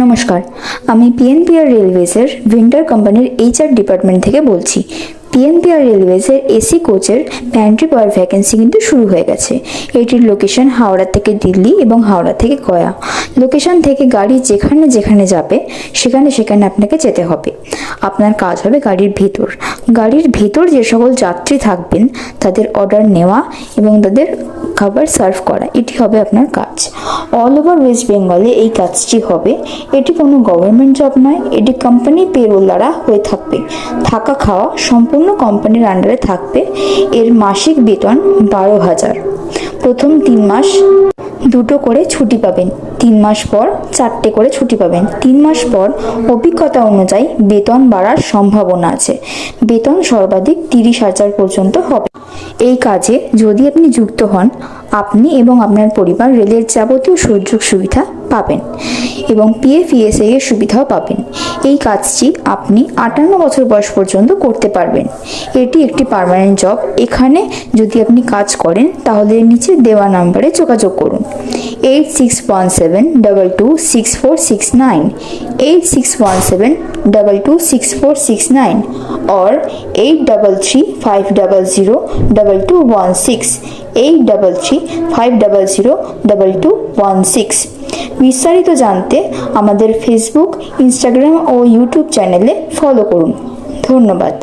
নমস্কার, আমি পিএনপিআর রেলওয়েজের ভিন্টার কোম্পানির এইচআর ডিপার্টমেন্ট থেকে বলছি। পিএনপিআর রেলওয়েজের এসি কোচের প্যান্ট্রি বয় ভ্যাকেন্সি কিন্তু শুরু হয়ে গেছে। এটির লোকেশন হাওড়া থেকে দিল্লি এবং হাওড়া থেকে গয়া। লোকেশন থেকে গাড়ি যেখানে যেখানে যাবে সেখানে সেখানে আপনাকে যেতে হবে। আপনার কাজ হবে গাড়ির ভেতর যে সকল যাত্রী থাকবেন তাদের অর্ডার নেওয়া এবং তাদের খাবার সার্ভ করা, এটি হবে আপনার কাজ। অল ওভার ওয়েস্ট বেঙ্গলে এই কাজটি হবে। এটি কোনো গভর্নমেন্ট জব নয়, এটি কোম্পানি পেরোল দ্বারা হয়ে থাকবে। থাকা খাওয়া সম্পূর্ণ কোম্পানির আন্ডারে থাকবে। এর মাসিক বেতন 12,000। প্রথম 3 মাস 2টো করে ছুটি পাবেন, 3 মাস পর 4টে করে ছুটি পাবেন। 3 মাস পর অভিজ্ঞতা অনুযায়ী বেতন বাড়ার সম্ভাবনা আছে। বেতন সর্বাধিক 30,000 পর্যন্ত হবে। এই কাজে যদি আপনি যুক্ত হন, আপনি এবং আপনার পরিবার রেলের যাবতীয় সুযোগ সুবিধা পাবেন এবং পিএফ-ইএসআই এর সুবিধাও পাবেন। এই কাজটি আপনি 58 বছর বয়স পর্যন্ত করতে পারবেন। এটি একটি পার্মানেন্ট জব। এখানে যদি আপনি কাজ করেন তাহলে নিচে দেওয়া নাম্বারে যোগাযোগ করুন। 8617226469, 8617226469 or 8335002216, 8335002216। বিস্তারিত জানতে আমাদের ফেসবুক, ইনস্টাগ্রাম ও ইউটিউব চ্যানেলে ফলো করুন। ধন্যবাদ।